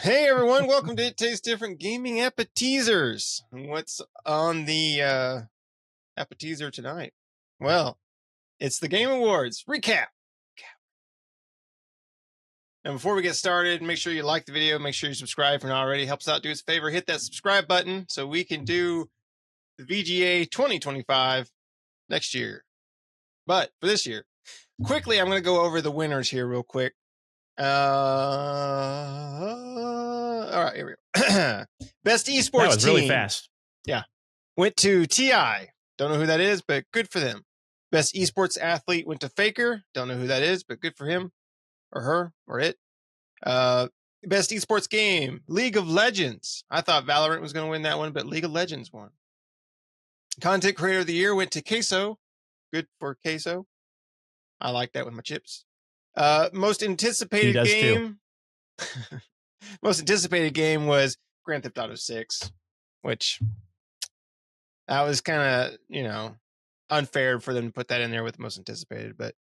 Hey everyone, welcome to It Tastes Different Gaming Appetizers. What's on the appetizer tonight? Well, it's the Game Awards recap. And before we get started, make sure you like the video, make sure you subscribe if you're not already. Helps out, do us a favor, hit that subscribe button so we can do the VGA 2025 next year. But for this year, quickly, I'm going to go over the winners here real quick. All right, here we go. Best esports team. That was really fast. Yeah. Went to TI. Don't know who that is, but good for them. Best esports athlete went to Faker. Don't know who that is, but good for him or her or it. Best esports game, League of Legends. I thought Valorant was going to win that one, but League of Legends won. Content creator of the year went to Queso. Good for Queso. I like that with my chips. Most anticipated game. Most anticipated game was Grand Theft Auto 6, which that was kind of, unfair for them to put that in there with most anticipated. But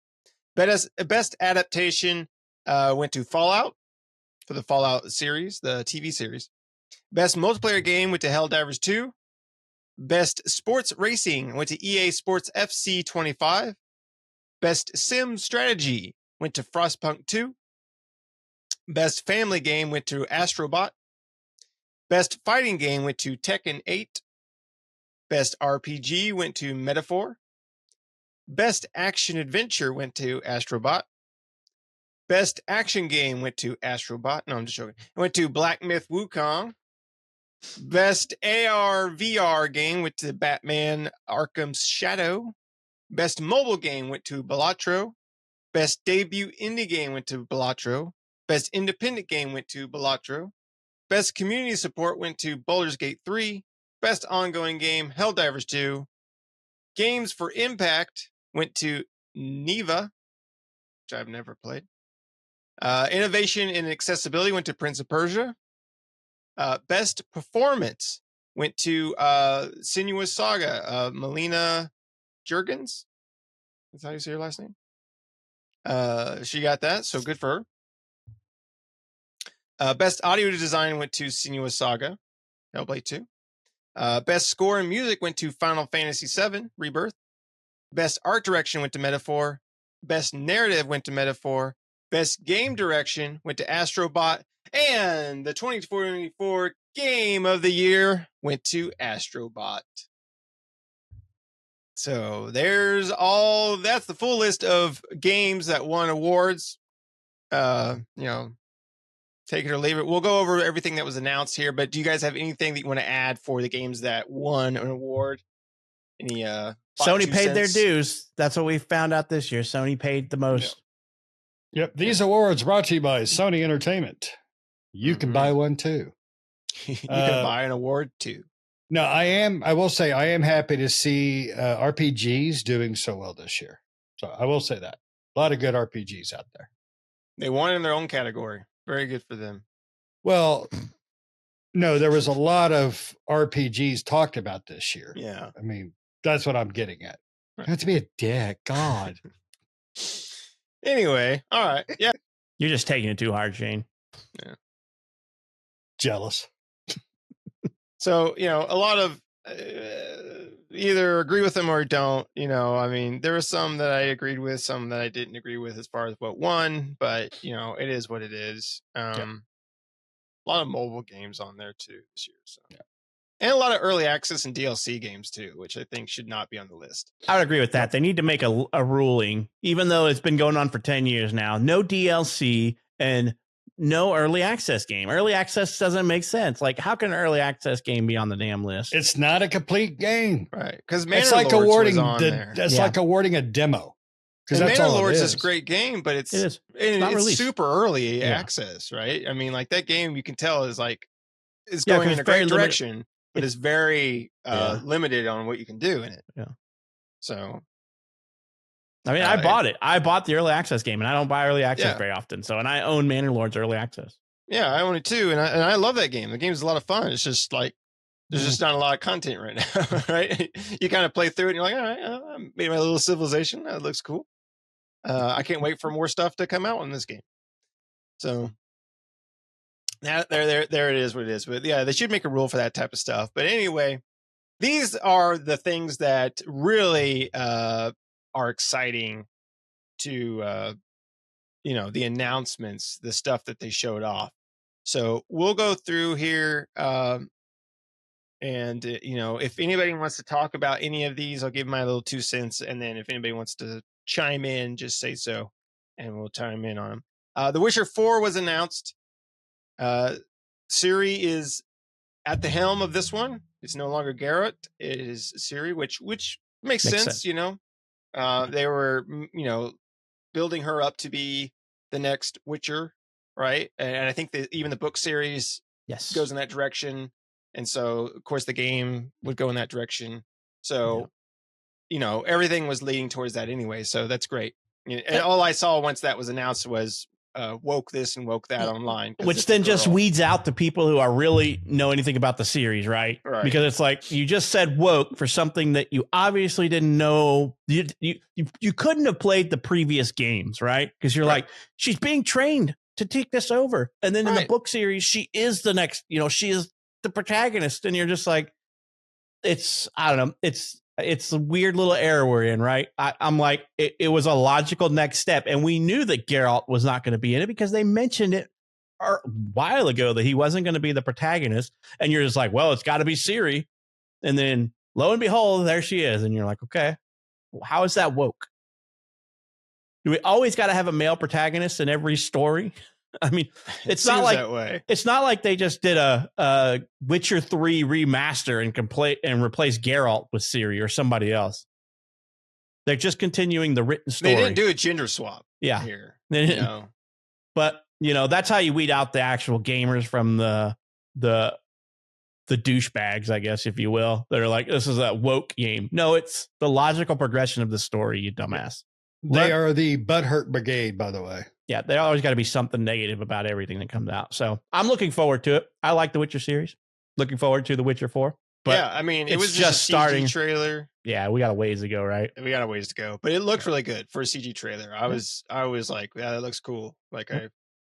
best adaptation went to Fallout for the Fallout series, the TV series. Best multiplayer game went to Helldivers 2. Best sports racing went to EA Sports FC 25. Best sim strategy went to Frostpunk 2. Best family game went to Astrobot. Best fighting game went to Tekken 8. Best RPG went to Metaphor. Best action adventure went to Astrobot. Best action game went to Astrobot. No, I'm just joking. It went to Black Myth Wukong. Best AR VR game went to Batman Arkham Shadow. Best mobile game went to Balatro. Best debut indie game went to Balatro. Best independent game went to Balatro. Best community support went to Baldur's Gate 3. Best ongoing game, Helldivers 2. Games for Impact went to Neva, which I've never played. Innovation and accessibility went to Prince of Persia. Best performance went to Sinuous Saga, Melina Jurgens. That's how you say her last name. She got that, so good for her. Best audio design went to Sinuous Saga, Hellblade 2. Best score and music went to Final Fantasy VII, Rebirth. Best art direction went to Metaphor. Best narrative went to Metaphor. Best game direction went to Astrobot. And the 2024 Game of the Year went to Astrobot. So that's the full list of games that won awards. Take it or leave it. We'll go over everything that was announced here, but do you guys have anything that you want to add for the games that won an award? Any Sony paid their dues. That's what we found out this year. Sony paid the most. Yep. These awards brought to you by Sony Entertainment. You can buy one too. You can buy an award too. No, I will say I am happy to see RPGs doing so well this year. So I will say that. A lot of good RPGs out there. They won in their own category. Very good for them. Well, no, there was a lot of RPGs talked about this year. Yeah. I mean, that's what I'm getting at. You have to be a dick. God. Anyway, all right. Yeah. You're just taking it too hard, Shane. Yeah. Jealous. So, a lot of either agree with them or don't. I mean, there were some that I agreed with, some that I didn't agree with as far as what won, but, it is what it is. A lot of mobile games on there too this year. So, and a lot of early access and DLC games too, which I think should not be on the list. I would agree with that. They need to make a ruling, even though it's been going on for 10 years now. No DLC and no early access game. Early access doesn't make sense. Like, how can an early access game be on the damn list? It's not a complete game, right? Because it's like awarding like awarding a demo. Because that's Manor all Lords it is a great game, but it's not released. Super early access, right? I mean, like that game, you can tell is going in a great direction, but it's very limited on what you can do in it. Yeah. So, I mean, I bought it. I bought the early access game, and I don't buy early access very often. So, and I own Manor Lords early access. Yeah, I own it too, and I love that game. The game is a lot of fun. It's just like there's just not a lot of content right now, right? You kind of play through it, and you're like, all right, I made my little civilization. That looks cool. I can't wait for more stuff to come out in this game. So There it is. What it is. But yeah, they should make a rule for that type of stuff. But anyway, these are the things that really are exciting to the announcements, the stuff that they showed off. So we'll go through here. And if anybody wants to talk about any of these, I'll give my little 2 cents. And then if anybody wants to chime in, just say so, and we'll chime in on them. The Witcher 4 was announced. Ciri is at the helm of this one. It's no longer Geralt. It is Ciri, which makes sense. They were, building her up to be the next Witcher, right? And I think that even the book series goes in that direction. And so, of course, the game would go in that direction. So, everything was leading towards that anyway. So that's great. And all I saw once that was announced was woke this and woke that online. Which then just weeds out the people who are really know anything about the series, right? Because it's like you just said woke for something that you obviously didn't know. You couldn't have played the previous games, right? Because you're like, she's being trained to take this over. And then in the book series, she is the next, she is the protagonist, and you're just like, I don't know, it's a weird little error we're in, right? I'm like, it was a logical next step, and we knew that Geralt was not going to be in it because they mentioned it a while ago that he wasn't going to be the protagonist, and you're just like, well, it's got to be Ciri, and then lo and behold, there she is, and you're like, okay, how is that woke? Do we always got to have a male protagonist in every story? I mean, it's not like that way. It's not like they just did a Witcher 3 remaster and replace Geralt with Ciri or somebody else. They're just continuing the written story. They didn't do a gender swap. Yeah, here. They didn't. But that's how you weed out the actual gamers from the douchebags, I guess, if you will. They're like, this is a woke game. No, it's the logical progression of the story, you dumbass. They are the butthurt brigade, by the way. Yeah, there always got to be something negative about everything that comes out. So I'm looking forward to it. I like the Witcher series. Looking forward to the Witcher 4. But yeah, I mean, it was just a starting trailer. Yeah, we got a ways to go, right? We got a ways to go, but it looked really good for a CG trailer. I was like, yeah, that looks cool. Like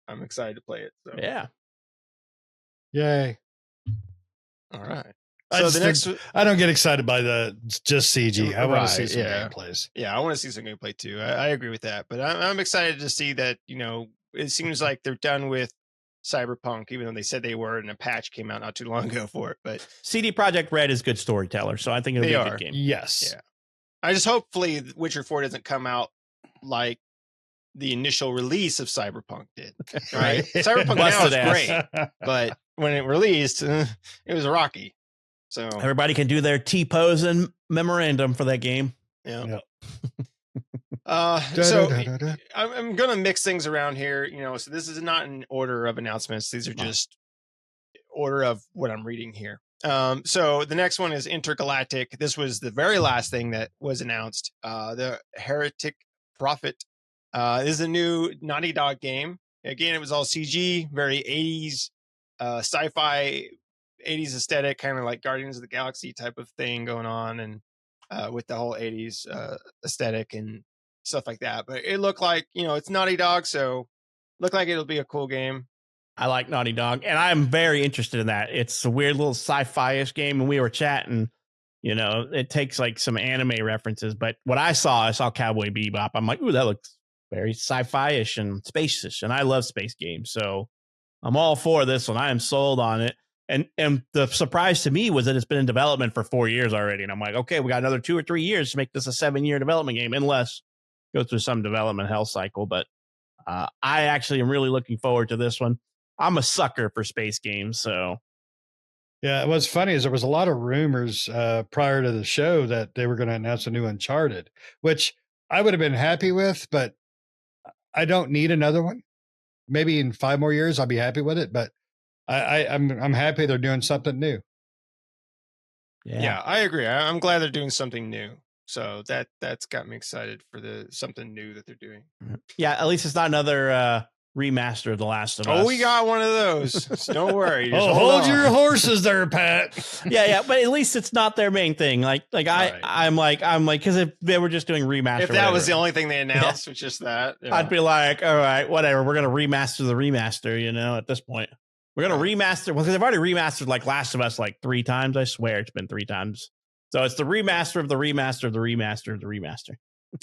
I'm excited to play it. So. Yeah. Yay. All right. So I don't get excited by the just CG. I want to see some gameplays. Yeah, I want to see some gameplay too. I agree with that, but I'm excited to see that. It seems like they're done with Cyberpunk, even though they said they were, and a patch came out not too long ago for it. But CD Projekt Red is good storyteller, so I think it'll be a good game. Yes. Yeah. I just hopefully Witcher 4 doesn't come out like the initial release of Cyberpunk did. Right? Cyberpunk now is great, but when it released, it was rocky. So everybody can do their T-pose and memorandum for that game. Yeah. So I'm going to mix things around here. So this is not an order of announcements. These are just order of what I'm reading here. So the next one is Intergalactic. This was the very last thing that was announced. The Heretic Prophet. This is a new Naughty Dog game. Again, it was all CG, very 80s sci-fi, 80s aesthetic, kind of like Guardians of the Galaxy type of thing going on, and with the whole 80s aesthetic and stuff like that. But it looked like, it's Naughty Dog, so looked like it'll be a cool game. I like Naughty Dog, and I'm very interested in that. It's a weird little sci-fi-ish game, and we were chatting, it takes like some anime references, but what I saw Cowboy Bebop. I'm like, ooh, that looks very sci-fi-ish and space-ish, and I love space games, so I'm all for this one. I am sold on it. And the surprise to me was that it's been in development for 4 years already. And I'm like, okay, we got another 2 or 3 years to make this a 7-year development game, unless go through some development hell cycle. But I actually am really looking forward to this one. I'm a sucker for space games. So, yeah, what's funny is there was a lot of rumors prior to the show that they were going to announce a new Uncharted, which I would have been happy with, but I don't need another one. Maybe in 5 more years, I'll be happy with it. But I'm happy they're doing something new. Yeah, I agree. I'm glad they're doing something new. So that's got me excited for something new that they're doing. Yeah, at least it's not another remaster of The Last of Us. Oh, we got one of those. So don't worry. Hold your horses there, Pat. yeah, but at least it's not their main thing. Like I'm like, because if they were just doing remaster, if that was the only thing they announced, was just that, I'd be like, all right, whatever. We're gonna remaster the remaster. At this point. We're gonna Right. remaster. Well, because they've already remastered like Last of Us like 3 times. I swear it's been 3 times. So it's the remaster of the remaster of the remaster of the remaster.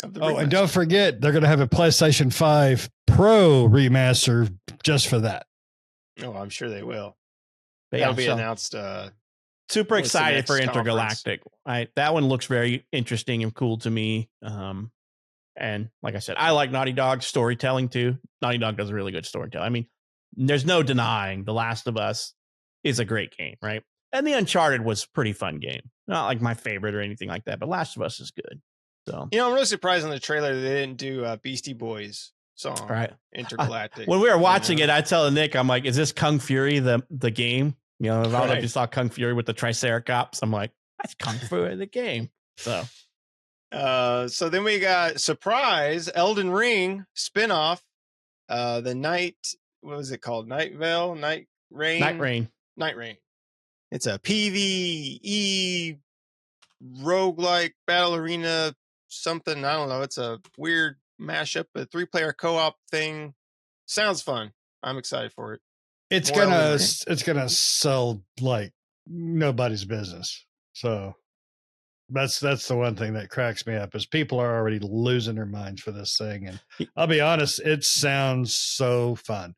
Of the Oh, and remaster. don't forget, they're going to have a PlayStation 5 Pro remaster just for that. Oh, I'm sure they will. But That'll yeah, be so announced. super what's the excited for next conference? Intergalactic. That one looks very interesting and cool to me. And like I said, I like Naughty Dog's storytelling too. Naughty Dog does a really good storytelling. I mean, there's no denying The Last of Us is a great game, right? And the Uncharted was a pretty fun game. Not like my favorite or anything like that, but Last of Us is good. So, You know, I'm really surprised in the trailer they didn't do Beastie Boys song, right. Intergalactic. When we were watching it, I tell Nick, I'm like, is this Kung Fury, the game? You know, I don't know if you saw Kung Fury with the Triceratops. I'm like, that's Kung Fury, the game. So then we got surprise Elden Ring spinoff. The night, what was it called? Night Rain. Night Rain. It's a PvE roguelike battle arena something. I don't know. It's a weird mashup, a 3-player co-op thing. Sounds fun. I'm excited for it. It's More Elden Ring. it's gonna sell like nobody's business. So that's the one thing that cracks me up is people are already losing their minds for this thing. And I'll be honest, it sounds so fun.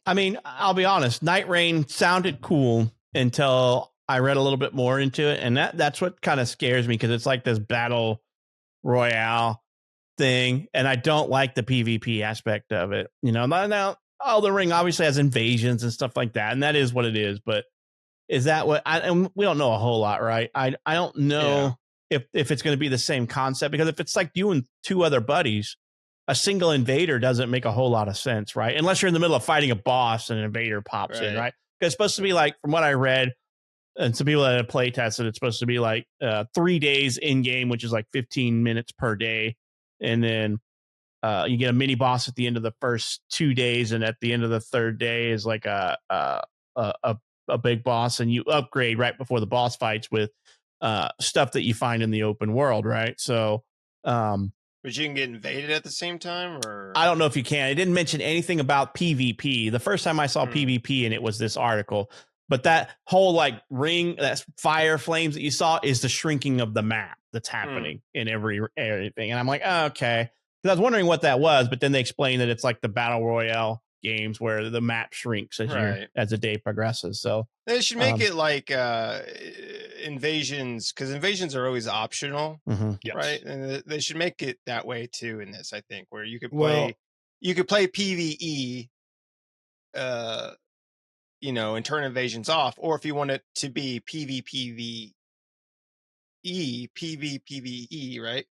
I mean, I'll be honest, Night Rain sounded cool until I read a little bit more into it. And that's what kind of scares me, because it's like this battle royale thing. And I don't like the PvP aspect of it. You know, now Elden Ring obviously has invasions and stuff like that. And that is what it is. But is that what and we don't know a whole lot, right? I don't know if it's going to be the same concept, because if it's like you and 2 other buddies, a single invader doesn't make a whole lot of sense, right? Unless you're in the middle of fighting a boss and an invader pops in, right? Because it's supposed to be like, from what I read, and some people that have play tested, it's supposed to be like 3 days in game, which is like 15 minutes per day. And then you get a mini boss at the end of the first 2 days. And at the end of the 3rd day is like a big boss, and you upgrade right before the boss fights with stuff that you find in the open world, right? So, but you can get invaded at the same time, or I don't know if you can. It didn't mention anything about PvP. The first time I saw PvP, and it was this article, but that whole like ring, that fire flames that you saw is the shrinking of the map that's happening in everything. And I'm like, oh, okay. Because I was wondering what that was, but then they explained that it's like the battle royale games where the map shrinks as the day progresses. So they should make it like invasions, because invasions are always optional, right? And they should make it that way too in this, I think, where you could play PvE, you know, and turn invasions off, or if you want it to be PvPvE, right?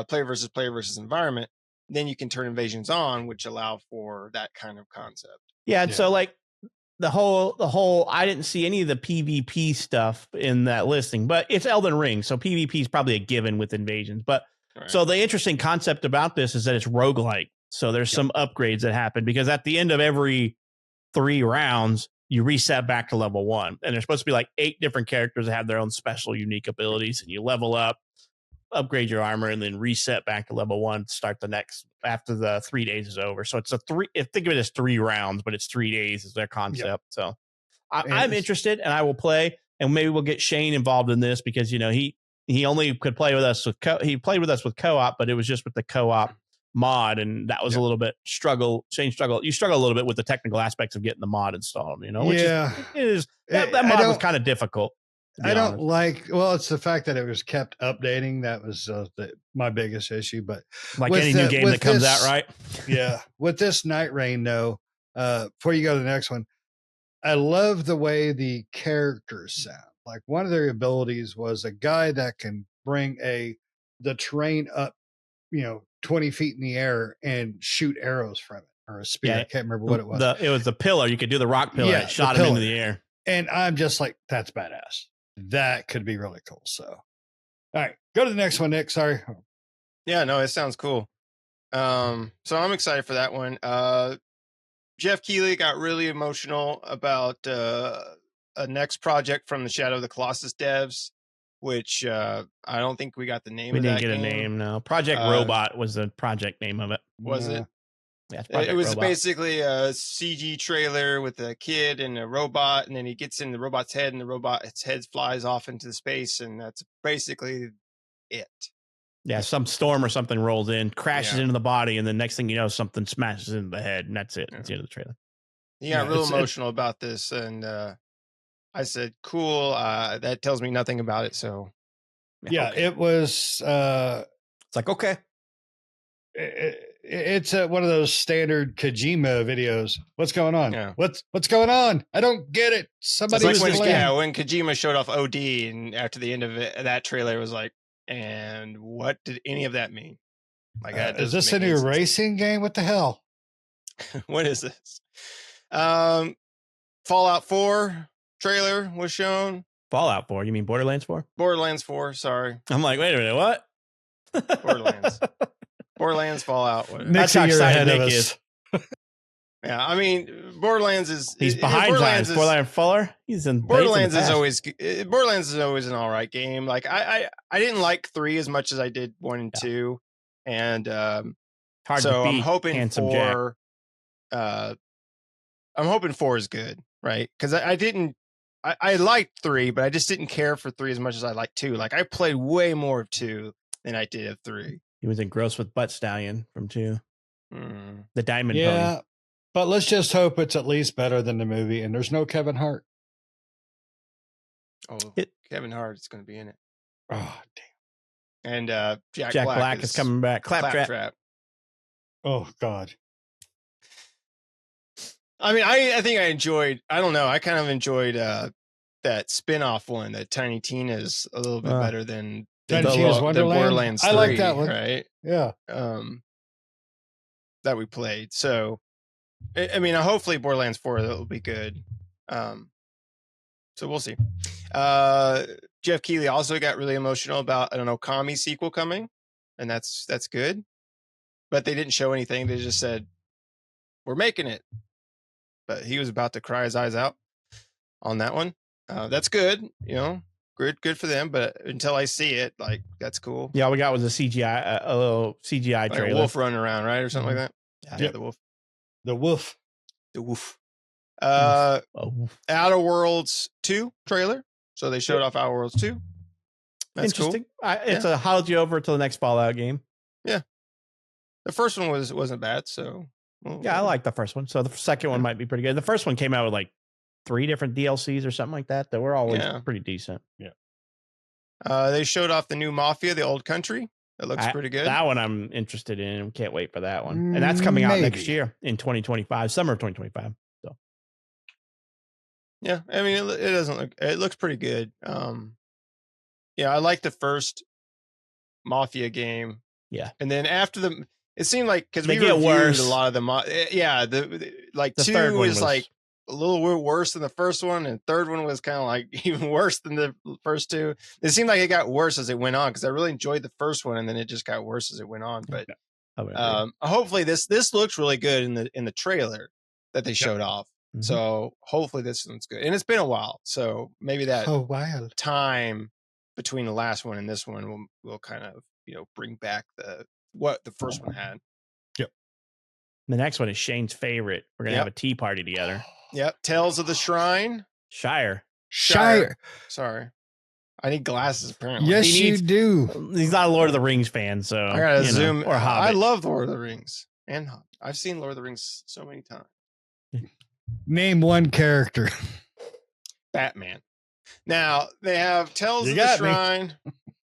Player versus environment, then you can turn invasions on, which allow for that kind of concept. Yeah, and so like the whole I didn't see any of the PvP stuff in that listing, but it's Elden Ring, so PvP is probably a given with invasions. But so the interesting concept about this is that it's roguelike. So there's some upgrades that happen, because at the end of every 3 rounds, you reset back to level 1. And there's supposed to be like 8 different characters that have their own special unique abilities, and you level up, upgrade your armor, and then reset back to level 1 to start the next after the 3 days is over. So it's think of it as 3 rounds, but it's 3 days is their concept. So I'm interested, and I will play, and maybe we'll get Shane involved in this, because you know he only could play with us he played with us with co-op, but it was just with the co-op mod, and that was a little bit Shane struggled. You struggle a little bit with the technical aspects of getting the mod installed, you know, which is that mod was kind of difficult. I don't like, well, it's the fact that it was kept updating. That was my biggest issue. But like any new game that comes out, right? Yeah. With this Night Rain, though, before you go to the next one, I love the way the characters sound. Like one of their abilities was a guy that can bring the terrain up, 20 feet in the air and shoot arrows from it, or a spear. I can't remember what it was. It was the pillar. You could do the rock pillar. It shot him into the air. And I'm just like, that's badass. That could be really cool. So, all right, go to the next one, Nick. Sorry. Yeah, no, it sounds cool. So I'm excited for that one. Jeff Keighley got really emotional about a next project from the Shadow of the Colossus devs, which I don't think we got the name. We of didn't that get game. A name. No, Project Robot was the project name of it. Was it? Yeah, it's It Project was Robot. basically a CG trailer with a kid and a robot, and then he gets in the robot's head, and the robot's head flies off into the space, and that's basically it. Yeah, some storm or something rolls in, crashes Yeah. into the body, and the next thing you know, something smashes into the head, and that's it. That's the end of the trailer. He got Yeah, real it's- emotional about this, and I said, "Cool." That tells me nothing about it, so Yeah, okay. it was. It's like, okay. It's one of those standard Kojima videos. What's going on? Yeah. What's going on? I don't get it. Somebody it's like when, explain. when Kojima showed off OD, and after the end of it, that trailer was like, "And what did any of that mean?" Like, that Is doesn't this make a any new sense. racing game? What the hell? What is this? Fallout 4 trailer was shown. Fallout 4. You mean Borderlands 4? Borderlands 4, sorry. I'm like, wait a minute, what? Borderlands. Borderlands, Fallout. Whatever. That's Nixie, how you're excited ahead of Nick us. is. Yeah, I mean, Borderlands is He's behind Borderlands times. Borderlands Fuller. He's in Borderlands he's in the is past. Borderlands is always an all right game. Like I didn't like 3 as much as I did 1 and 2, and hard so to beat. I'm hoping Handsome Jack. 4. I'm hoping 4 is good, right? Because I liked 3, but I just didn't care for 3 as much as I liked 2. Like I played way more of 2 than I did of 3. He was engrossed with Butt Stallion from 2. The Diamond Yeah, Pony. but let's just hope it's at least better than the movie. And there's no Kevin Hart. Oh, Kevin Hart is going to be in it, Oh damn! and Jack Black is coming back. Claptrap. Claptrap. Oh God! I mean, I think I enjoyed. I don't know. I kind of enjoyed that spinoff one that Tiny Tina's a little bit better than Tiny Tina's Wonderland? Borderlands 3, I like that one. right? Yeah. That we played. So, I mean, hopefully Borderlands 4 will be good. So we'll see. Jeff Keighley also got really emotional about an Okami sequel coming, and that's good. But they didn't show anything. They just said, "We're making it." But he was about to cry his eyes out on that one. That's good, good for them. But until I see it, like, that's cool. Yeah, all we got was a CGI, a little CGI like trailer. a wolf running around, right, or something like that. Yeah, the wolf. The wolf. The wolf. Outer Worlds 2 trailer. So they showed off Outer Worlds 2. That's interesting. Cool. It's a how'd you over till the next Fallout game. Yeah. The first one wasn't bad, so yeah, I like the first one. So the second one might be pretty good. The first one came out with like 3 different DLCs or something like that were always pretty decent. Yeah. They showed off the new Mafia, the Old Country. That looks pretty good. That one I'm interested in. Can't wait for that one. And that's coming out next year in 2025, summer of 2025. So yeah, I mean it looks pretty good. Yeah, I like the first Mafia game. Yeah. And then after it seemed like because we get reviewed worse. a lot of them. Yeah, the 2 is like a little worse than the first one, and third one was kind of like even worse than the first 2. It seemed like it got worse as it went on because I really enjoyed the first one, and then it just got worse as it went on. But hopefully this looks really good in the trailer that they showed off. Mm-hmm. So hopefully this one's good, and it's been a while, so maybe that time between the last one and this one will kind of bring back what the first one had. Yep. The next one is Shane's favorite. We're gonna have a tea party together. Yep. Tales of the Shrine. Shire. Sorry. I need glasses apparently. Yes, you do. He's not a Lord of the Rings fan, so I gotta zoom. Or Hobbit. I love Lord of the Rings and Hobbit. I've seen Lord of the Rings so many times. Name one character. Batman. Now they have Tales of the Shrine.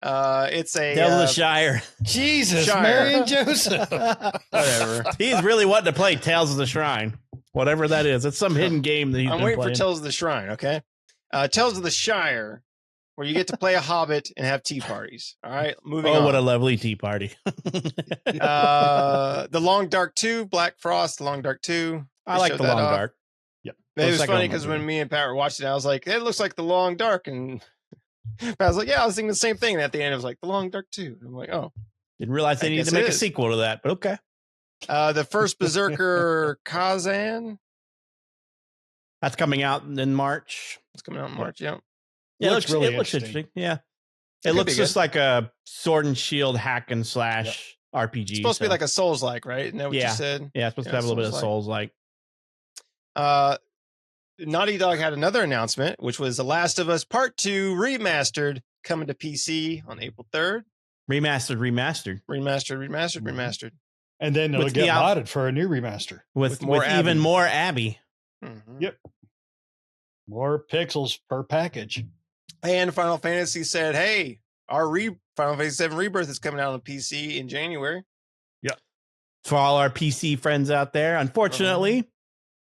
It's a Tales of the Shire. Jesus, Shire. Mary and Joseph. Whatever. He's really wanting to play Tales of the Shrine, whatever that is. It's some hidden game that he's I'm been waiting playing. for Tales of the Shrine. Okay, Tales of the Shire, where you get to play a hobbit and have tea parties. All right, moving on. Oh, what a lovely tea party. The Long Dark 2, Black Frost, The Long Dark 2. I like The Long Dark. Yep. It was funny because when me and Pat were watching it, I was like, it looks like The Long Dark. And Pat was like, yeah, I was thinking the same thing. And at the end, it was like The Long Dark 2. And I'm like, oh. Didn't realize they needed to make a sequel to that, but okay. The first Berserker Kazan. That's coming out in March. It's coming out in March, yeah. Yeah, it looks interesting. Yeah. It looks just like a sword and shield hack and slash RPG. It's supposed to be like a Souls-like, right? Isn't that what you said? Yeah, it's supposed to have a little bit of Souls-like. Naughty Dog had another announcement, which was The Last of Us Part 2 Remastered coming to PC on April 3rd. Remastered. And then it'll get modded for a new remaster. With even more Abby. Mm-hmm. Yep. More pixels per package. And Final Fantasy said, hey, our Final Fantasy VII Rebirth is coming out on PC in January. Yep. For all our PC friends out there, unfortunately,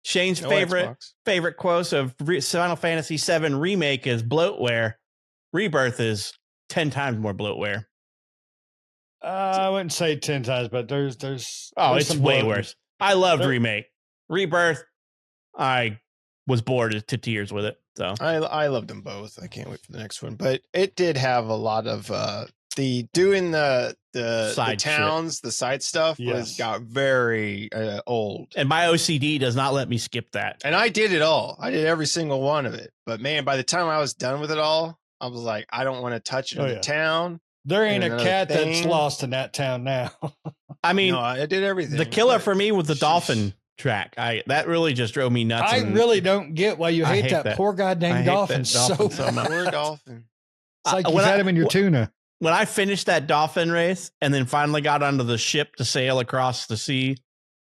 Shane's favorite quote of Final Fantasy VII Remake is bloatware. Rebirth is 10 times more bloatware. I wouldn't say 10 times, but there's it's way worse. I loved Remake. Rebirth, I was bored to tears with it. So I loved them both. I can't wait for the next one. But it did have a lot of the towns, the side stuff got very old. And my OCD does not let me skip that. And I did it all. I did every single one of it. But man, by the time I was done with it all, I was like, I don't want to touch another town. There ain't a cat that's lost in that town now. I mean, no, I did everything. The killer for me was the dolphin track. That really just drove me nuts. I really don't get why you hate that poor goddamn dolphin so much. Poor dolphin. It's like you had him in your tuna. When I finished that dolphin race and then finally got onto the ship to sail across the sea,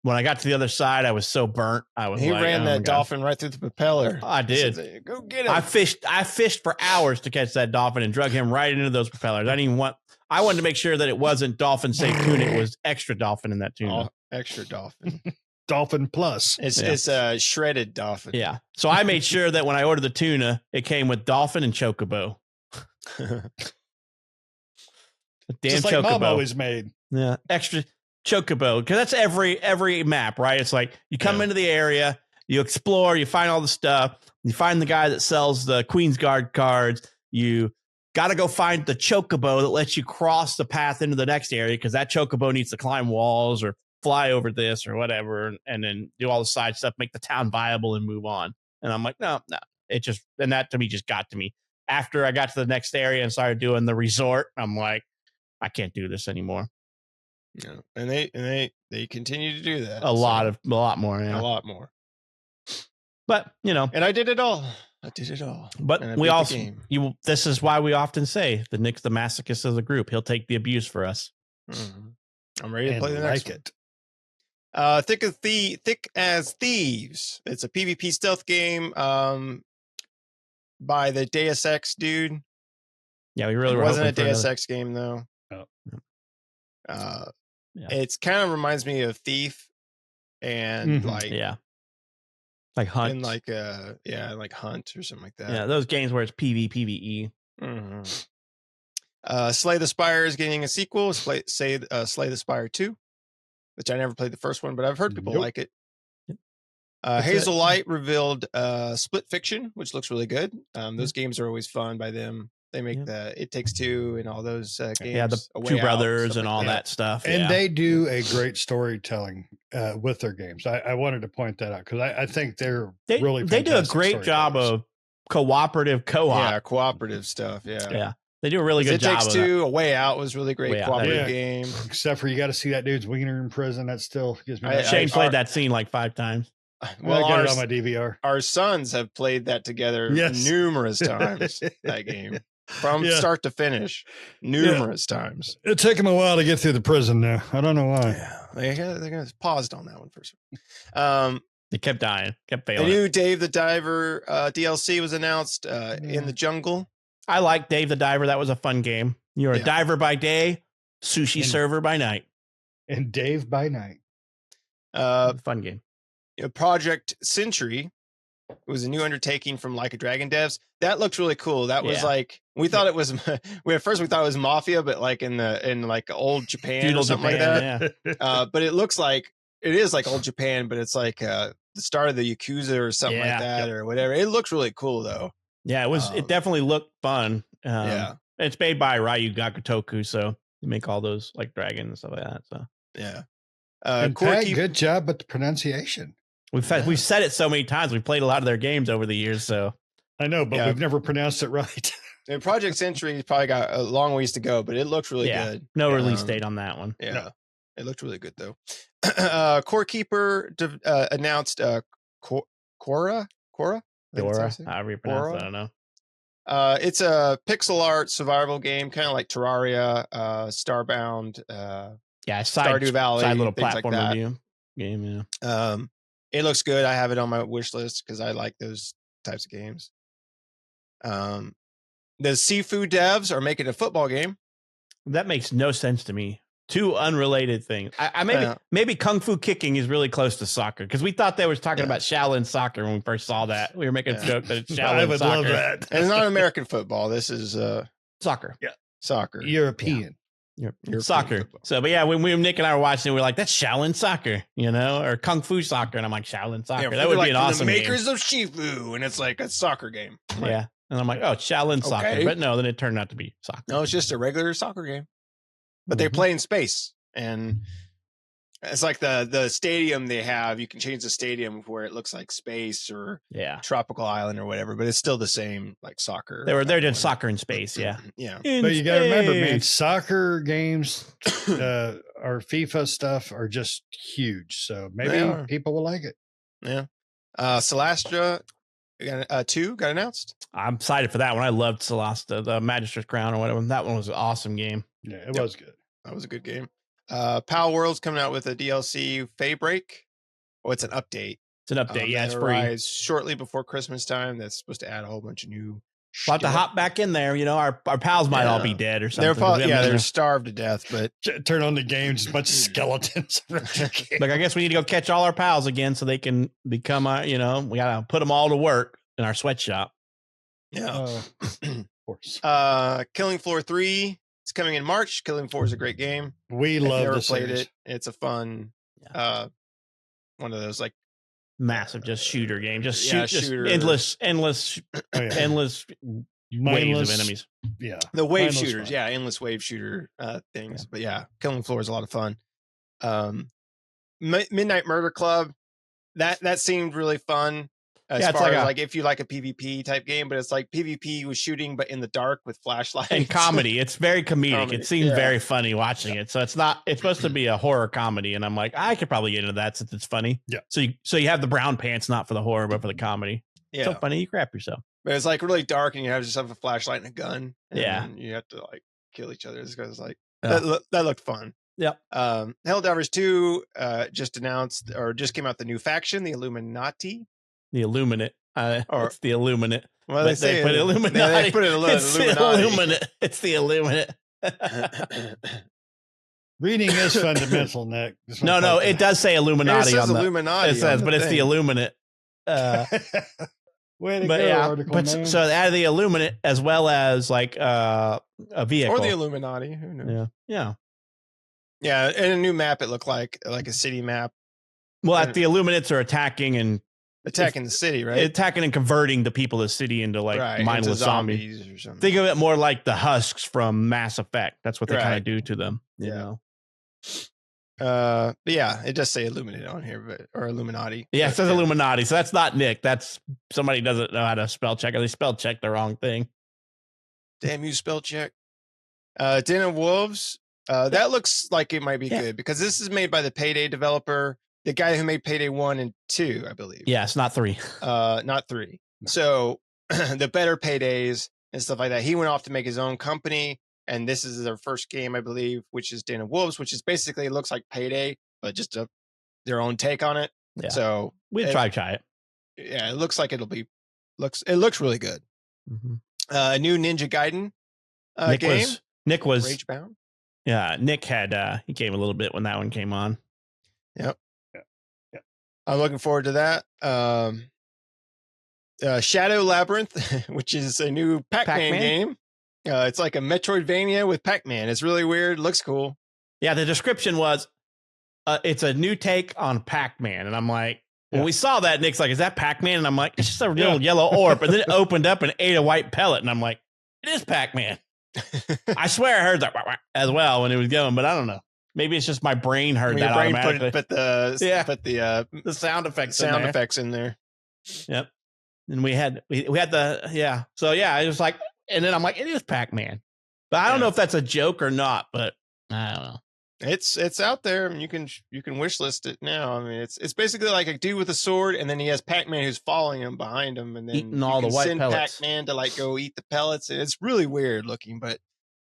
when I got to the other side, I was so burnt. He ran that dolphin right through the propeller. I did. Said, go get him. I fished for hours to catch that dolphin and drug him right into those propellers. I wanted to make sure that it wasn't dolphin safe tuna. It was extra dolphin in that tuna. Extra dolphin. Dolphin plus. It's a shredded dolphin. Yeah. So I made sure that when I ordered the tuna, it came with dolphin and chocobo. Just like Mom always made. Yeah. Extra chocobo. Because that's every map, right? It's like you come into the area, you explore, you find all the stuff, you find the guy that sells the Queen's Guard cards, you got to go find the chocobo that lets you cross the path into the next area because that chocobo needs to climb walls or fly over this or whatever, and then do all the side stuff, make the town viable and move on. And I'm like, no. And that to me just got to me. After I got to the next area and started doing the resort, I'm like, I can't do this anymore. Yeah. And they continue to do that. A lot more. Yeah. A lot more. But, and I did it all. But we also, this is why we often say that Nick's the masochist of the group. He'll take the abuse for us. Mm-hmm. I'm ready to play the next one. Thick as Thieves. It's a PvP stealth game by the Deus Ex dude. Yeah, we really were. It wasn't a Deus Ex game though. It's kind of reminds me of Thief and like Hunt and like Hunt or something like that. Yeah, those games where it's PvE. Mm-hmm. Slay the Spire is getting a sequel. Slay the Spire 2, which I never played the first one, but I've heard people like it. Hazel Light revealed Split Fiction, which looks really good. Those games are always fun by them. They make the It Takes Two and all those games. Yeah, the Two Brothers and all that stuff. And they do a great storytelling with their games. I wanted to point that out because I think they really they do a great job of cooperative co-op. Yeah, cooperative stuff. Yeah. They do a really good job. It Takes Two, A Way Out was really great cooperative game. Except for you got to see that dude's wiener in prison. That still gives me. Shane played that scene like 5 times. Well, I got it on my DVR. Our sons have played that together numerous times. That game from start to finish, numerous times. It took him a while to get through the prison. Now I don't know why. Yeah, they got paused on that one for sure. They kept dying, kept failing. The new Dave the Diver DLC was announced. In the Jungle. I like Dave the Diver. That was a fun game. You're a diver by day, sushi server by night, and Dave by night. Fun game. Project Century was a new undertaking from Like a Dragon devs. That looked really cool. That was like we thought it was. At first we thought it was Mafia, but like in like old Japan Feudal or something Japan, like that. But it looks like it is like old Japan, but it's like the start of the Yakuza or something like that or whatever. It looks really cool though. Yeah, it was. It definitely looked fun. It's made by Ryu Gakutoku, so they make all those like Dragon and stuff like that. So and Pat, good job with the pronunciation. We've said it so many times. We've played a lot of their games over the years, so I know, but we've never pronounced it right. And Project Century probably got a long ways to go, but it looks really good. No release date on that one. Yeah. It looked really good though. Core Keeper announced Quora. Dora, however you pronounce it, I don't know. It's a pixel art survival game, kind of like Terraria, Starbound, Stardew Valley, side little things platform like that. review game. Yeah. It looks good. I have it on my wish list because I like those types of games. The Seafood devs are making a football game. That makes no sense to me. Two unrelated things. I maybe Kung Fu kicking is really close to soccer because we thought they were talking about Shaolin soccer when we first saw that. We were making a joke that it's Shaolin I would soccer. love that. And it's not American football. This is soccer. Yeah, soccer. European. European soccer. Football. So, but yeah, when Nick and I were watching it, we were like, that's Shaolin soccer, or Kung Fu soccer. And I'm like, Shaolin soccer. That would be an awesome game. The makers of Shifu, and it's like a soccer game. Yeah. And I'm like, oh, Shaolin soccer. But no, then it turned out to be soccer. No, it's just a regular soccer game. But they play in space. And it's like the stadium they have. You can change the stadium where it looks like space or tropical island or whatever, but it's still the same like soccer. They're doing soccer in space, yeah. But you got to remember, man, soccer games or FIFA stuff are just huge. So maybe people will like it. Yeah. Celastra 2 got announced. I'm excited for that one. I loved Celasta, the Magistrate's Crown or whatever. That one was an awesome game. Yeah, it was good. That was a good game. Pal World's coming out with a DLC, Faybreak. Oh, it's an update. It's an update. Yeah, it's free. Shortly before Christmas time. That's supposed to add a whole bunch of new. We'll have to hop back in there. Our pals might all be dead or something. They're starved to death. But turn on the game, just a bunch of skeletons. Like I guess we need to go catch all our pals again so they can become we gotta put them all to work in our sweatshop. Yeah, of course. Killing Floor 3. It's coming in March. Killing Floor is a great game. We love the played it. It's a fun, one of those like massive just shooter game. Just shooter. Endless waves of enemies. Yeah, the wave shooters. Fun. Yeah, endless wave shooter things. But Killing Floor is a lot of fun. Midnight Murder Club. That seemed really fun. As far as like if you like a PvP type game, but it's like PvP with shooting, but in the dark with flashlights and comedy. It's very comedic. It seems very funny watching it. So it's supposed to be a horror comedy, and I'm like, I could probably get into that since it's funny. Yeah. So you have the brown pants not for the horror but for the comedy. Yeah. So funny you crap yourself. But it's like really dark, and you have yourself a flashlight and a gun. And you have to like kill each other. It's like that looked fun. Yep. Helldivers 2 just announced or just came out the new faction, the Illuminati. The Illuminate. It's the Illuminate. Well, they put Illuminati. Yeah, they put it It's the Illuminate. It's the Illuminate. Reading is fundamental, Nick. No, it does say Illuminati. It says Illuminati. It says, but it's the Illuminate. Way to go, article, but man. So out of the Illuminate as well as like a vehicle or the Illuminati. Who knows? Yeah. And a new map. It looked like a city map. Well, the Illuminates are attacking the city, right? Attacking and converting the people of the city into mindless zombies or something. Think of it more like the husks from Mass Effect. That's what they kind of do to them. You know. But it does say Illuminate on here, or Illuminati. Yeah, it says Illuminati. So that's not Nick. That's somebody doesn't know how to spell check, or they spell check the wrong thing. Damn you, spell check. Den of Wolves. That looks like it might be good because this is made by the Payday developer. The guy who made Payday 1 and 2, I believe. Yeah, it's not 3. Not 3. No. So the better Paydays and stuff like that. He went off to make his own company, and this is their first game, I believe, which is Den of Wolves, which is basically looks like Payday, but just their own take on it. Yeah. So we'll try it. Yeah, it looks like it looks really good. Mm-hmm. A new Ninja Gaiden game. Nick was Ragebound. Yeah, Nick had he came a little bit when that one came on. Yep. I'm looking forward to that. Shadow Labyrinth, which is a new Pac-Man game. It's like a Metroidvania with Pac-Man. It's really weird. Looks cool. Yeah, the description was, it's a new take on Pac-Man. And I'm like, when we saw that, Nick's like, is that Pac-Man? And I'm like, it's just a little yellow orb. And then it opened up and ate a white pellet. And I'm like, it is Pac-Man. I swear I heard that as well when it was going, but I don't know. Maybe it's just my brain heard that automatically. Put the sound effects in there. Yep. And we had the So I was like, and then I'm like, it is Pac-Man. But I don't know if that's a joke or not, but I don't know. It's out there. I mean, you can wish list it now. I mean, it's basically like a dude with a sword, and then he has Pac-Man who's following him behind him, and then Eating you all the can white send pellets. Pac-Man to like go eat the pellets. And it's really weird looking, but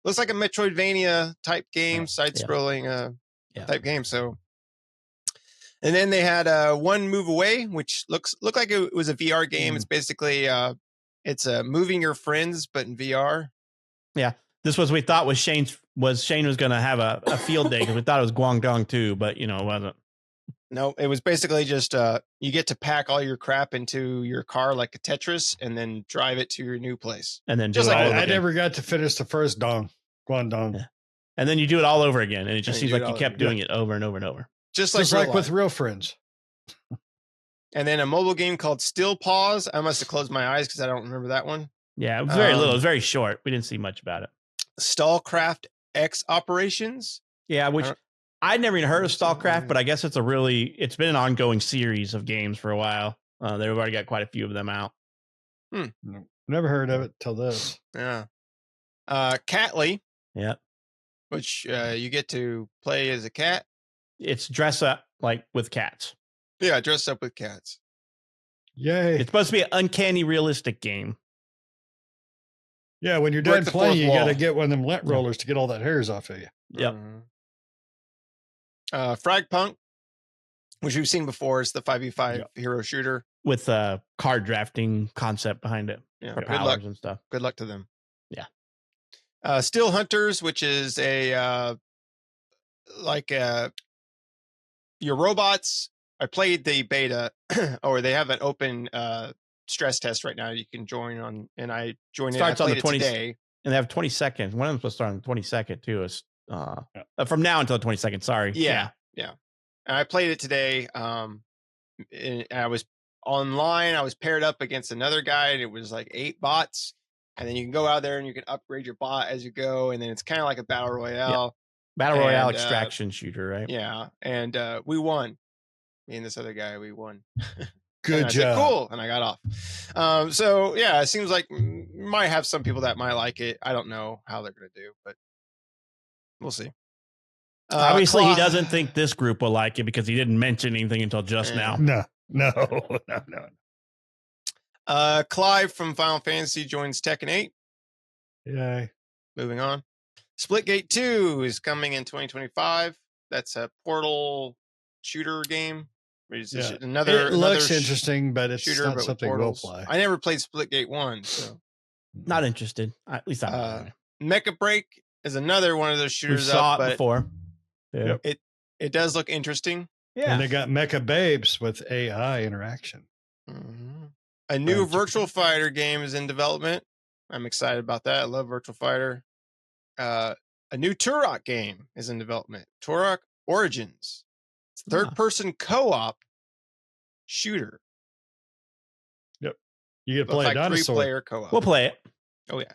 looks like a Metroidvania type game, side-scrolling type game. So, and then they had One Move Away, which looked like it was a VR game. It's basically it's moving your friends, but in VR. Yeah, this was we thought was Shane was going to have a field day because we thought it was Guangdong too, but you know it wasn't. No, it was basically just you get to pack all your crap into your car like a Tetris, and then drive it to your new place. And then Just do it like all over I again. never got to finish the first Guangdong. Yeah. And then you do it all over again, and it just And you seems do like it you all kept over doing it over and over and over. Just Just like like with real friends. And then a mobile game called Still Pause. I must have closed my eyes because I don't remember that one. Yeah, it was very little. It was very short. We didn't see much about it. Stallcraft X Operations. Yeah, which I'd never even heard of understand Stallcraft, that. but I guess it's been an ongoing series of games for a while. They've already got quite a few of them out. No, never heard of it till this. Yeah. Catly, Yeah. which you get to play as a cat. It's dress up like with cats. Yeah, dressed up with cats. Yay. It's supposed to be an uncanny realistic game. Yeah, when you're Break done the playing, fourth you got to wall. get one of them lint rollers to get all that hairs off of you. Yep. Fragpunk, which we've seen before, is the 5v5 hero shooter. With a card drafting concept behind it for Good powers luck. and stuff. Good luck to them. Yeah. Still Hunters, which is a your robots. I played the beta, or they have an open stress test right now. You can join on, and I joined Starts it. I on played the 20 it today, and they have 20 seconds. One of them supposed to start on the 22nd too. Is from now until the 22nd. Sorry. Yeah. And I played it today. And I was online. I was paired up against another guy, and it was like 8 bots. And then you can go out there and you can upgrade your bot as you go. And then it's kind of like a battle royale. Battle Royale extraction shooter, right? Yeah. And we won. Me and this other guy, we won. Good job. Said, cool. And I got off. So yeah, it seems like might have some people that might like it. I don't know how they're going to do, but we'll see. Obviously, he doesn't think this group will like it because he didn't mention anything until just now. No. Clive from Final Fantasy joins Tekken 8. Yay. Moving on. Splitgate 2 is coming in 2025. That's a Portal shooter game. It looks interesting, but it's shooter, not but something we'll play. I never played Splitgate 1, so not interested. At least I'm not. Mecha Break is another one of those shooters. We saw it before. Yeah. It does look interesting. Yeah. And they got Mecha Babes with AI interaction. Mm-hmm. A new Virtual Fighter game is in development. I'm excited about that. I love Virtual Fighter. A new Turok game is in development. Turok Origins. It's third-person co-op shooter. Yep. You get to play a dinosaur. 3-player co-op. We'll play it. Oh, yeah.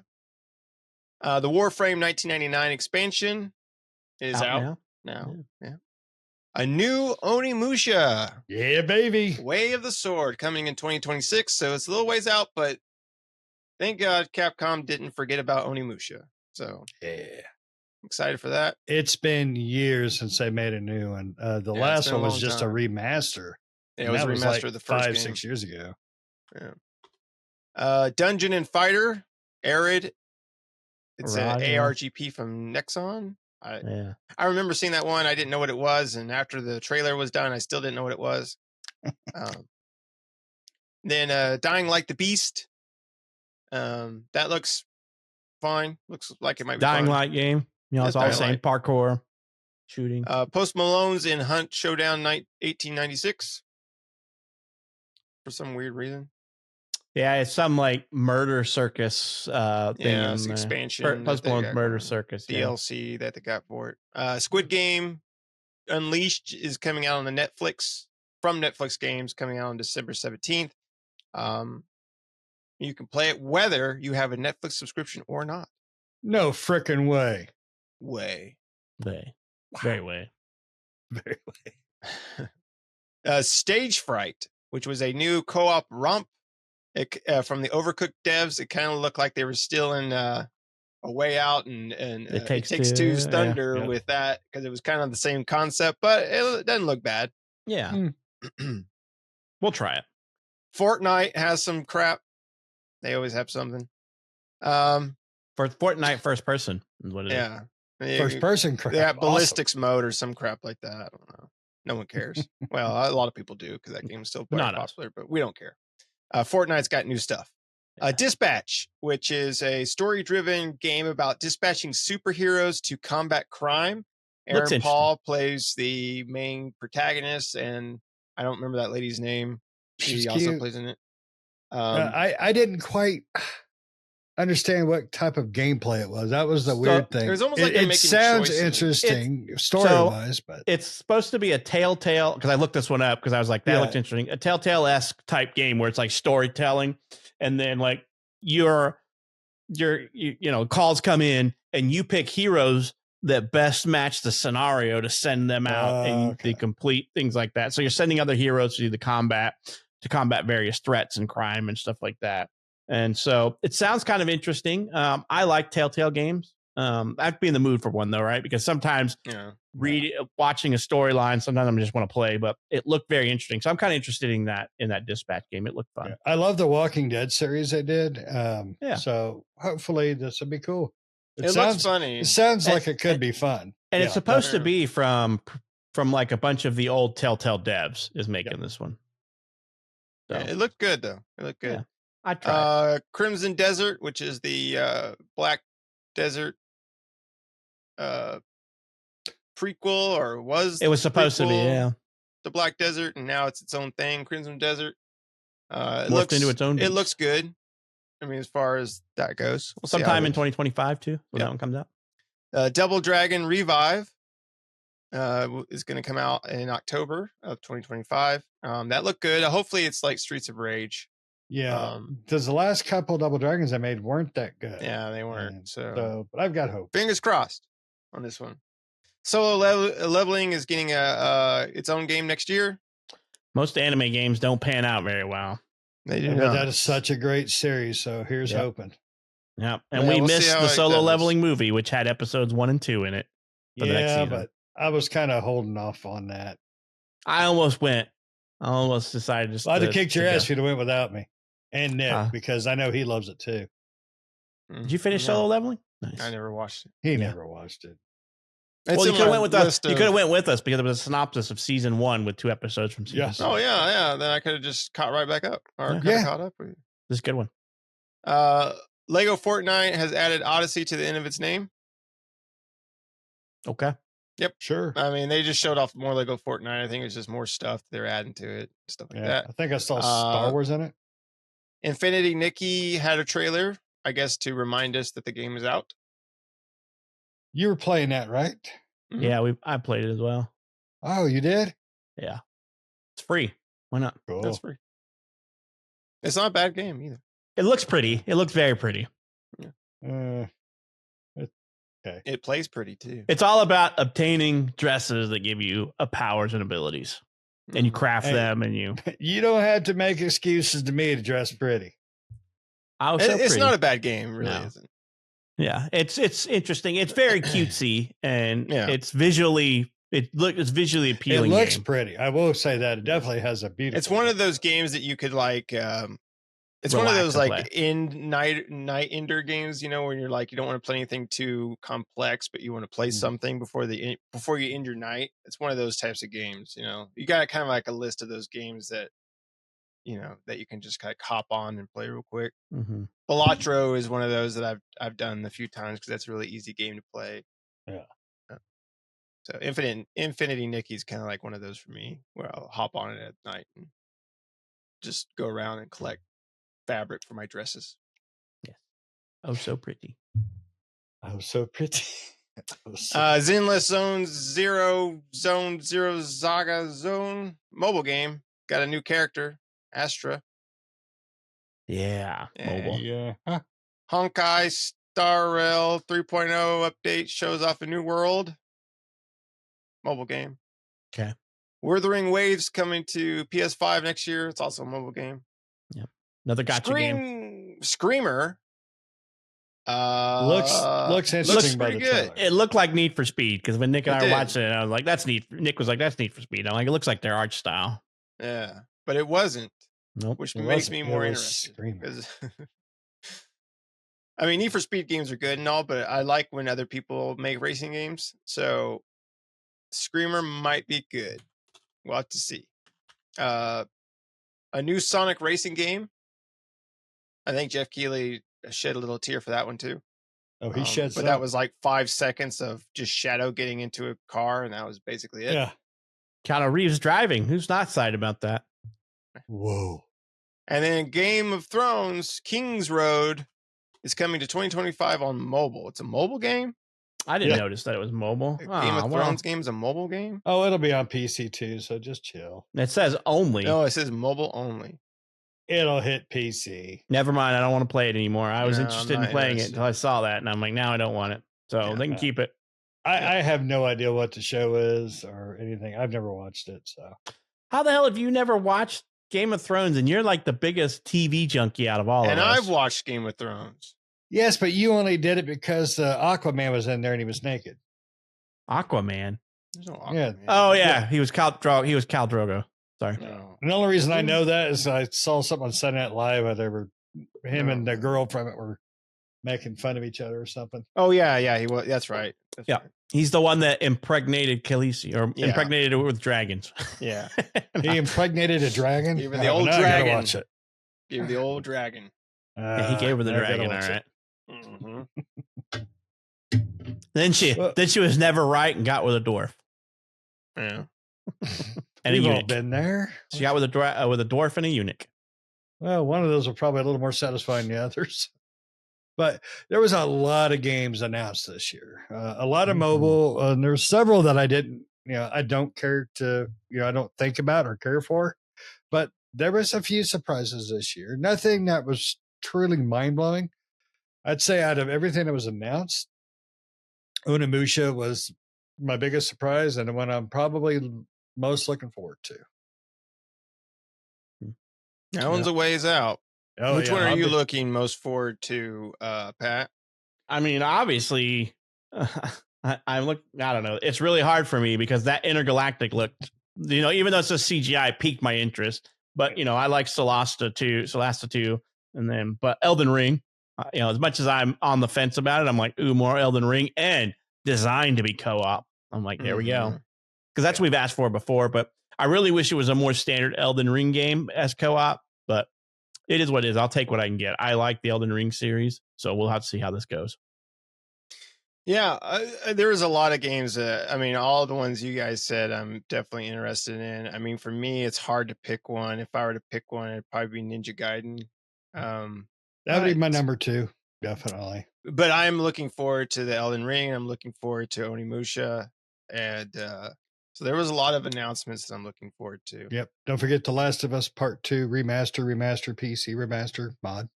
The Warframe 1999 expansion is out now. Yeah. A new Onimusha. Yeah, baby. Way of the Sword coming in 2026. So it's a little ways out, but thank God Capcom didn't forget about Onimusha. So yeah, I'm excited for that. It's been years since they made a new one. The last one was just a remaster. Yeah, it was a remaster of the first 5-6 years ago. Yeah. Dungeon and Fighter, Arid. It's an Roger. ARGP from Nexon. I remember seeing that one. I didn't know what it was, and after the trailer was done, I still didn't know what it was. Then Dying Like the Beast. That looks fine. Looks like it might be Dying fun. Light game. You know, it's all the same parkour, shooting. Post Malone's in Hunt Showdown 1896 for some weird reason. Yeah, it's some like murder circus thing. Yeah, it's expansion. Post Malone's Murder Circus DLC that they got for it. Squid Game Unleashed is coming out on the Netflix from Netflix Games, coming out on December 17th. You can play it whether you have a Netflix subscription or not. No frickin' way. Very way. Stage Fright, which was a new co-op romp from the Overcooked devs. It kind of looked like they were still in A Way Out and It It Takes Takes Two, Two's yeah. Thunder Yep. with that because it was kind of the same concept, but it doesn't look bad. Yeah. We'll try it. Fortnite has some crap. They always have something. For Fortnite first person is what it is. Yeah. First person crap. Yeah, Awesome. ballistics mode or some crap like that. I don't know. No one cares. Well, a lot of people do because that game's still very Not us. popular, but we don't care. Fortnite's got new stuff. Dispatch, which is a story-driven game about dispatching superheroes to combat crime. Looks Aaron interesting. Paul plays the main protagonist, and I don't remember that lady's name. She's She also cute. plays in it. I didn't quite understand what type of gameplay it was. That was the weird thing. It was almost like they're it making sounds choices. interesting story-wise, but it's supposed to be a Telltale, because I looked this one up because I was like, that looked interesting. A Telltale-esque type game where it's like storytelling, and then like your calls come in and you pick heroes that best match the scenario to send them out and they complete things like that. So you're sending other heroes to do the combat various threats and crime and stuff like that. And so it sounds kind of interesting. I like Telltale games. I have to be in the mood for one though, right? Because sometimes watching a storyline, sometimes I just want to play, but it looked very interesting. So I'm kind of interested in that Dispatch game. It looked fun. Yeah. I love the Walking Dead series they did. So hopefully this will be cool. It looks funny. It sounds like it could be fun. And it's supposed to be from like a bunch of the old Telltale devs is making this one. So. Yeah, it looked good though. It looked good. Yeah. I tried. Crimson Desert, which is the Black Desert prequel, or was it was supposed to be, yeah. The Black Desert, and now it's its own thing, Crimson Desert. It morphed into its own beast. It looks good. I mean, as far as that goes. We'll sometime in 2025 too, when that one comes out. Double Dragon Revive is going to come out in October of 2025. That looked good. Hopefully it's like Streets of Rage. Yeah, because the last couple Double Dragons I made weren't that good. Yeah, they weren't. So but I've got hope. Fingers crossed on this one. Solo Leveling is getting its own game next year. Most anime games don't pan out very well. They do. But that is such a great series. So here's hoping. Yeah, and we missed the Solo Leveling movie, which had episodes 1 and 2 in it. For the next season. But I was kind of holding off on that. I almost went. I almost decided just. I'd have kicked your ass if you'd have went without me. And Nick, because I know he loves it too. Did you finish Solo Leveling? Nice. I never watched it. He never watched it. Well, you could have went with us. You could have went with us because it was a synopsis of season 1 with 2 episodes from season 2. Oh yeah. Then I could have just caught right back up, or caught up with you. This is a good one. Lego Fortnite has added Odyssey to the end of its name. Okay. Yep. Sure. I mean, they just showed off more Lego Fortnite. I think it's just more stuff they're adding to it, stuff like that. I think I saw Star Wars in it. Infinity Nikki had a trailer, I guess, to remind us that the game is out. You were playing that, right? Mm-hmm. Yeah, I played it as well. Oh, you did? Yeah. It's free. Why not? Cool. That's free. It's not a bad game either. It looks pretty. It looks very pretty. Yeah. Okay. It plays pretty too. It's all about obtaining dresses that give you powers and abilities. And you craft them, and you don't have to make excuses to me to dress pretty. It's not a bad game, really, isn't it? Yeah, it's interesting. It's very cutesy, and it's visually visually appealing. It looks pretty. I will say that it definitely has a beautiful. It's one of those games that you could like. It's one of those like night ender games, when you're like you don't want to play anything too complex, but you want to play something before you end your night. It's one of those types of games. You got kind of like a list of those games that that you can just kind of hop on and play real quick. Mm-hmm. Balatro is one of those that I've done a few times because that's a really easy game to play. Yeah. So Infinity Nikki's kind of like one of those for me, where I'll hop on it at night and just go around and collect fabric for my dresses. Yes. Oh, so pretty. Oh, so pretty. Zenless Zone Zero Zaga Zone mobile game got a new character, Astra. Yeah, mobile. Yeah. Honkai Star Rail 3.0 update shows off a new world. Mobile game. Okay. Wuthering Waves coming to PS5 next year. It's also a mobile game. Yep. Another gacha game. Screamer Looks interesting by pretty the good. trailer. It looked like Need for Speed because when Nick and It I were did. watching it, I was like, "That's Need." Nick was like, "That's Need for Speed." I'm like, "It looks like their art style." Yeah, but it wasn't, Nope. which It makes wasn't. me It more was interested. Screamer. 'Cause I mean, Need for Speed games are good and all, but I like when other people make racing games. So Screamer might be good. We'll have to see. A new Sonic racing game. I think Jeff Keighley shed a little tear for that one too. Oh, he sheds but some. that was like 5 seconds of just Shadow getting into a car, and that was basically it. Yeah. Keanu Reeves driving. Who's not excited about that? Whoa. And then Game of Thrones King's Road is coming to 2025 on mobile. It's a mobile game. I didn't Yeah. notice that it was mobile. Game of Thrones game is a mobile game. Oh, it'll be on PC too, so just chill. It says only. No, it says mobile only. It'll hit PC. Never mind. I don't want to play it anymore. I was No, I'm interested in not playing it interested. until I saw that, and I'm like, now I don't want it. So Yeah. they can keep it. I have no idea what the show is or anything. I've never watched it, so. How the hell have you never watched Game of Thrones? And you're like the biggest TV junkie out of all And of us. I've watched Game of Thrones. Yes, but you only did it because Aquaman was in there and he was naked. Aquaman. There's no Yeah. Aquaman. Oh yeah, he was Khal Drogo. Sorry. No. And the only reason I know that is I saw something on Saturday Night Live where they were him and the girl from it were making fun of each other or something. Oh yeah, he was. That's right. That's Yeah. right. He's the one that impregnated Khaleesi or Yeah. impregnated her with dragons. Yeah. He impregnated a dragon. Gave her the Oh, old now I gotta dragon. watch it. Give the old dragon. Yeah, he gave her the now I gotta dragon. All watch it. right. Mm-hmm. Then she was never right and got with a dwarf Yeah. and a We've all eunuch. been there. She got with a dwarf and a eunuch. Well, one of those will probably a little more satisfying than the others. But there was a lot of games announced this year. A lot of mobile. And there's several that I didn't, I don't care to, I don't think about or care for. But there was a few surprises this year. Nothing that was truly mind-blowing. I'd say out of everything that was announced, Onimusha was my biggest surprise and the one I'm probably most looking forward to. That one's a ways out. Oh, Which yeah, one are I'll you be- looking most forward to, Pat? I mean, obviously, I don't know. It's really hard for me because that intergalactic looked, even though it's a CGI, piqued my interest. But I like Solasta 2, but Elden Ring. As much as I'm on the fence about it, I'm like, ooh, more Elden Ring and designed to be co-op. I'm like, there we go, because that's what we've asked for before. But I really wish it was a more standard Elden Ring game as co-op. But it is what it is. I'll take what I can get. I like the Elden Ring series, so we'll have to see how this goes. Yeah, there was a lot of games. All the ones you guys said, I'm definitely interested in. I mean, for me, it's hard to pick one. If I were to pick one, it'd probably be Ninja Gaiden. That would be my number 2, definitely. But I'm looking forward to the Elden Ring. I'm looking forward to Onimusha, and so there was a lot of announcements that I'm looking forward to. Yep. Don't forget The Last of Us Part 2 remaster, PC remaster mod.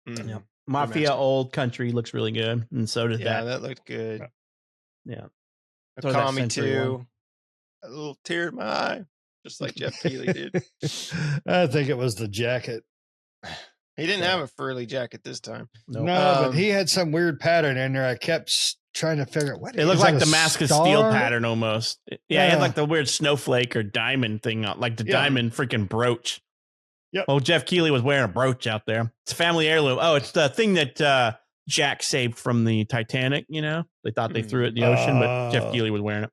Mm-hmm. Yep. Mafia Remastered. Old Country looks really good, and so did that. Yeah, that looked good. Yeah. So Okami 2, a little tear in my eye, just like Jeff Keighley did. I think it was the jacket. He didn't have a furry jacket this time. Nope. No, but he had some weird pattern in there. I kept trying to figure out what It looked is like that, the a Mask of star? Steel pattern almost. Yeah, it had Yeah. like the weird snowflake or diamond thing, like the Yeah. diamond freaking brooch. Yep. Oh, Jeff Keighley was wearing a brooch out there. It's a family heirloom. Oh, it's the thing that Jack saved from the Titanic. They thought they threw it in the ocean, but Jeff Keighley was wearing it.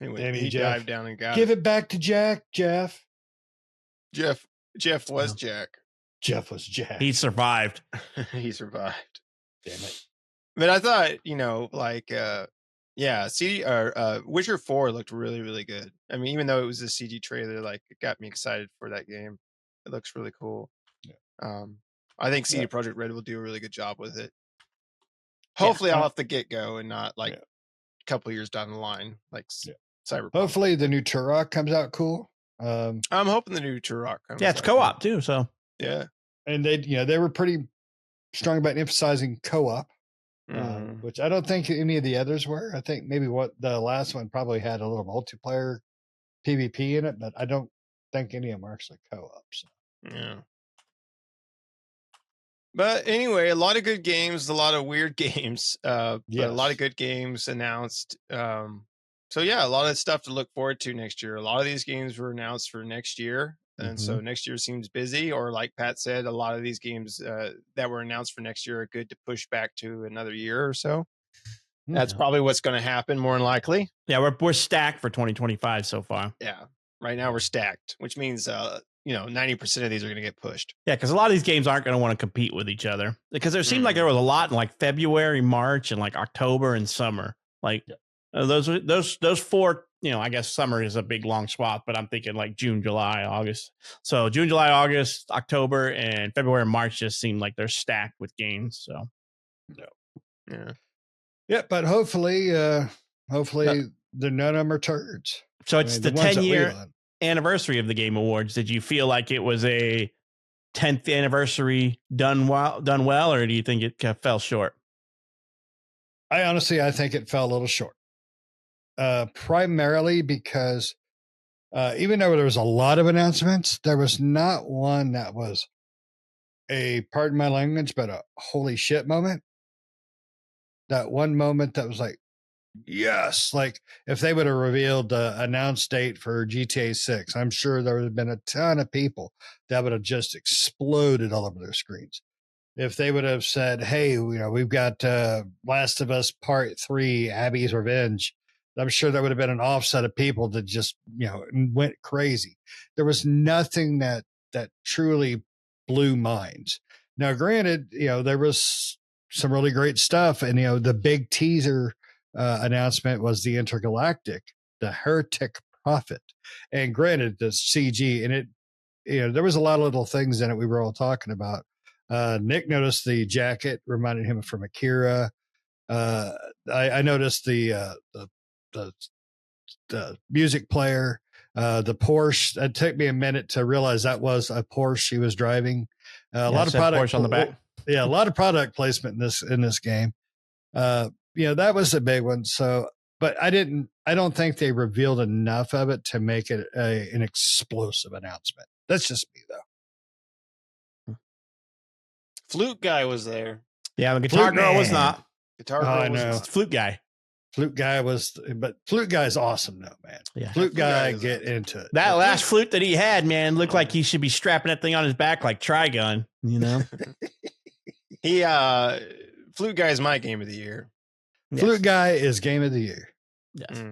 Anyway, Damn you, he Jeff. dived down and got Give it. it back to Jack, Jeff. Jeff was Jack. Jeff was Jack. He survived. He survived. Damn it. But I thought, Witcher 4 looked really, really good. I mean, even though it was a CG trailer, it got me excited for that game. It looks really cool. Yeah. I think CD Projekt Red will do a really good job with it. Hopefully, I'll have to get go and not a couple years down the line, Cyberpunk. Hopefully the new Turok comes out cool. I'm hoping the new Turok comes Yeah, it's out co-op too. So yeah, and they were pretty strong about emphasizing co-op, which I don't think any of the others were. I think maybe what the last one probably had a little multiplayer PvP in it, but I don't think any of them are actually co-op. So. Yeah. But anyway, a lot of good games, a lot of weird games, but a lot of Yes. good games announced. So yeah, a lot of stuff to look forward to next year. A lot of these games were announced for next year, and so next year seems busy. Or like Pat said, a lot of these games that were announced for next year are good to push back to another year or so. That's probably what's going to happen, more than likely. Yeah, we're stacked for 2025 so far. Yeah, right now we're stacked, which means 90% of these are going to get pushed. Yeah, because a lot of these games aren't going to want to compete with each other. Because there seemed like there was a lot in like February, March, and like October and summer. Like those four. I guess summer is a big long swath, but I'm thinking like June, July, August. So June, July, August, October, and February and March just seem like they're stacked with games. So yeah, but hopefully none of them are turds. So it's the 10-year anniversary of the Game Awards. Did you feel like it was a 10th anniversary done well, or do you think it fell short? I think it fell a little short. Primarily because even though there was a lot of announcements, there was not one that was a, pardon my language, but a holy shit moment. That one moment that was like, yes, like if they would have revealed the announced date for GTA 6, I'm sure there would have been a ton of people that would have just exploded all over their screens. If they would have said, hey, we've got Last of Us Part 3, Abby's Revenge, I'm sure there would have been an offset of people that just, went crazy. There was nothing that truly blew minds. Now, granted, there was some really great stuff. And, the big teaser announcement was the Intergalactic, the Heretic Prophet. And granted, the CG, and it, there was a lot of little things in it we were all talking about. Nick noticed the jacket reminded him from Akira. I noticed the music player, the Porsche. It took me a minute to realize that was a Porsche he was driving. A lot of product Porsche on the back. Yeah, a lot of product placement in this game. That was a big one. So, but I don't think they revealed enough of it to make it an explosive announcement. That's just me, though. Flute guy was there. Yeah, the guitar girl was not. Guitar girl was Flute guy. Flute guy was, but Flute guy is awesome, though, man. Yeah, Flute guy get into it. That last flute that he had, man, looked like he should be strapping that thing on his back like Trigun. Flute guy is my game of the year. Flute guy is game of the year. Yes.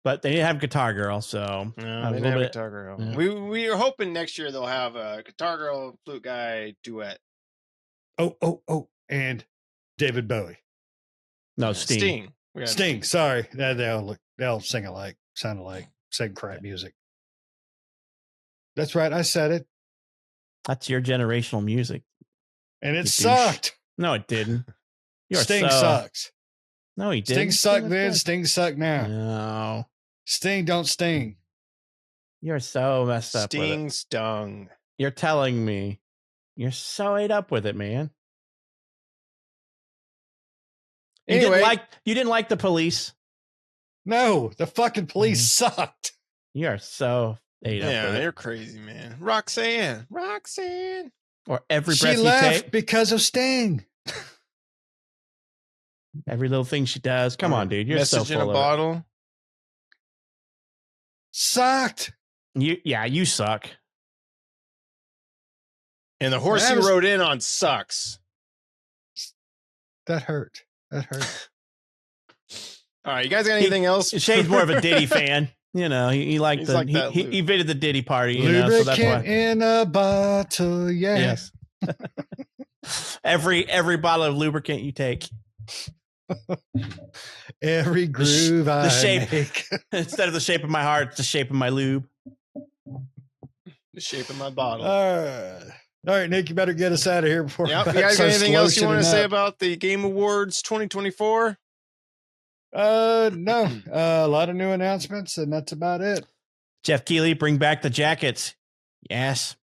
But they didn't have Guitar Girl, so no, they didn't have Guitar Girl. Yeah. We are hoping next year they'll have a Guitar Girl Flute guy duet. Oh, and David Bowie. No, Sting. Sting. Sorry, they all sing alike, sound alike, sing crap music. That's right. I said it. That's your generational music, and it sucked. No, it didn't. Sting sucks. No, he didn't. Sting sucked then. Sting sucked now. No. Sting don't sting. You're so messed up. Sting stung. You're telling me. You're so ate up with it, man. Anyway, you didn't like the Police. No, the fucking Police sucked. You are so ate up. Yeah, you're crazy, man. Roxanne. Or every breath she left because of Sting. Every little thing she does. Come on, dude. You're Message so full in a bottle. Sucked. You suck. And the horse you rode in on sucks. That hurt. All right, you guys got anything else? Shane's more of a Diddy fan. He liked he invaded the Diddy party. Lubricant so that's why. In a bottle, yes. every bottle of lubricant you take. Every groove the shape make. Instead of the shape of my heart, it's the shape of my lube. The shape of my bottle. All right, Nick, you better get us out of here before. Yep. You guys got anything else you want to say about the Game Awards 2024? No. A lot of new announcements, and that's about it. Jeff Keighley, bring back the jackets. Yes.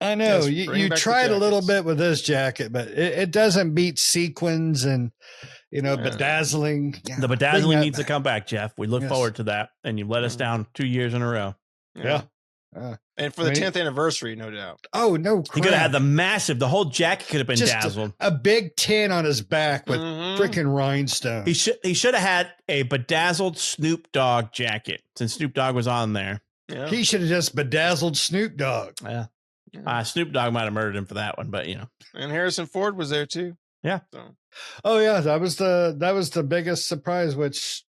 I know. Yes, you tried a little bit with this jacket, but it doesn't beat sequins and bedazzling. Yeah, the bedazzling needs to come back, Jeff. We look forward to that. And you let us down 2 years in a row. Yeah. And for the 10th anniversary, no doubt. Oh, no crap. He could have had the whole jacket could have been Just dazzled. a big 10 on his back with freaking rhinestones. He should have had a bedazzled Snoop Dogg jacket since Snoop Dogg was on there. Yeah. He should have just bedazzled Snoop Dogg. Yeah. Snoop Dogg might have murdered him for that one, but And Harrison Ford was there too. Yeah. So. Oh yeah, that was the biggest surprise. Which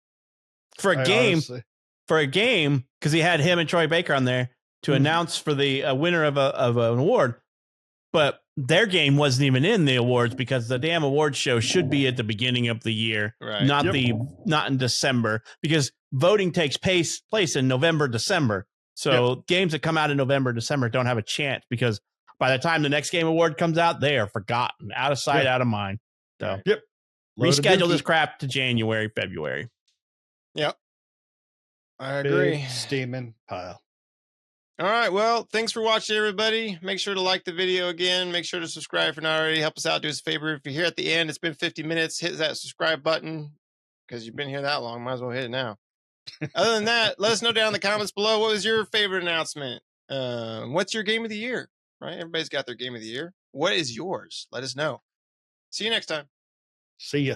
for a game, because he had him and Troy Baker on there to announce for the winner of an award, but their game wasn't even in the awards because the damn awards show should be at the beginning of the year, not in December, because voting takes place in November, December. So games that come out in November, December don't have a chance because by the time the next game award comes out, they are forgotten, out of sight, out of mind. So reschedule this crap to January, February. Yep. I agree. Big steaming pile. All right. Well, thanks for watching, everybody. Make sure to like the video again. Make sure to subscribe if you're not already. Help us out. Do us a favor. If you're here at the end, it's been 50 minutes. Hit that subscribe button because you've been here that long. Might as well hit it now. Other than that, let us know down in the comments below. What was your favorite announcement? What's your game of the year? Right? Everybody's got their game of the year. What is yours? Let us know. See you next time. See ya.